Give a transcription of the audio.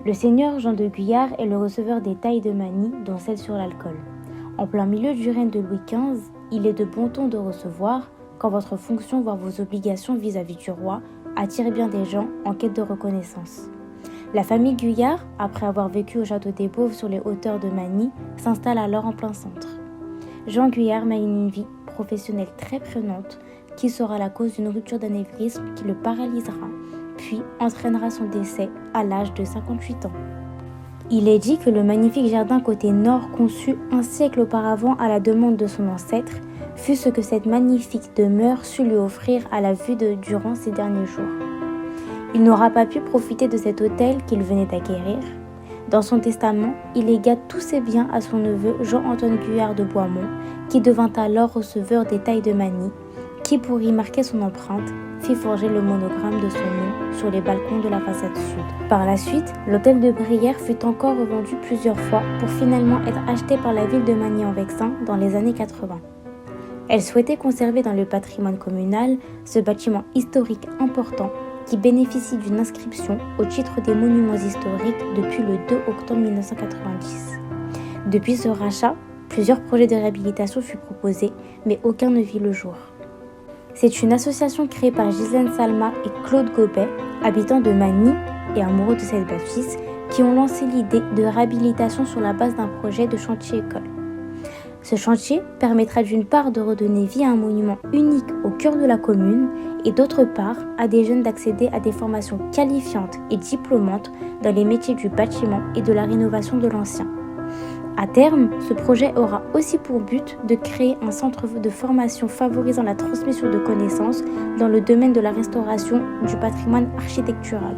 Le seigneur Jean de Guyard est le receveur des tailles de Magny, dont celle sur l'alcool. En plein milieu du règne de Louis XV, il est de bon ton de recevoir, quand votre fonction voire vos obligations vis-à-vis du roi attirent bien des gens en quête de reconnaissance. La famille Guyard, après avoir vécu au château des Bauves sur les hauteurs de Magny, s'installe alors en plein centre. Jean Guyard mène une vie professionnelle très prenante qui sera la cause d'une rupture d'anévrisme qui le paralysera, puis entraînera son décès à l'âge de 58 ans. Il est dit que le magnifique jardin côté nord conçu un siècle auparavant à la demande de son ancêtre fut ce que cette magnifique demeure sut lui offrir à la vue durant ses derniers jours. Il n'aura pas pu profiter de cet hôtel qu'il venait d'acquérir. Dans son testament, il légua tous ses biens à son neveu Jean-Antoine Guyard de Boismont, qui devint alors receveur des tailles de Magny, qui, pour y marquer son empreinte, fit forger le monogramme de son nom sur les balcons de la façade sud. Par la suite, l'hôtel de Brière fut encore revendu plusieurs fois pour finalement être acheté par la ville de Magny-en-Vexin dans les années 80. Elle souhaitait conserver dans le patrimoine communal ce bâtiment historique important qui bénéficie d'une inscription au titre des monuments historiques depuis le 2 octobre 1990. Depuis ce rachat, plusieurs projets de réhabilitation furent proposés, mais aucun ne vit le jour. C'est une association créée par Ghislaine Salma et Claude Gobet, habitants de Magny et amoureux de cette bâtisse, qui ont lancé l'idée de réhabilitation sur la base d'un projet de chantier-école. Ce chantier permettra d'une part de redonner vie à un monument unique au cœur de la commune et d'autre part à des jeunes d'accéder à des formations qualifiantes et diplômantes dans les métiers du bâtiment et de la rénovation de l'ancien. À terme, ce projet aura aussi pour but de créer un centre de formation favorisant la transmission de connaissances dans le domaine de la restauration du patrimoine architectural.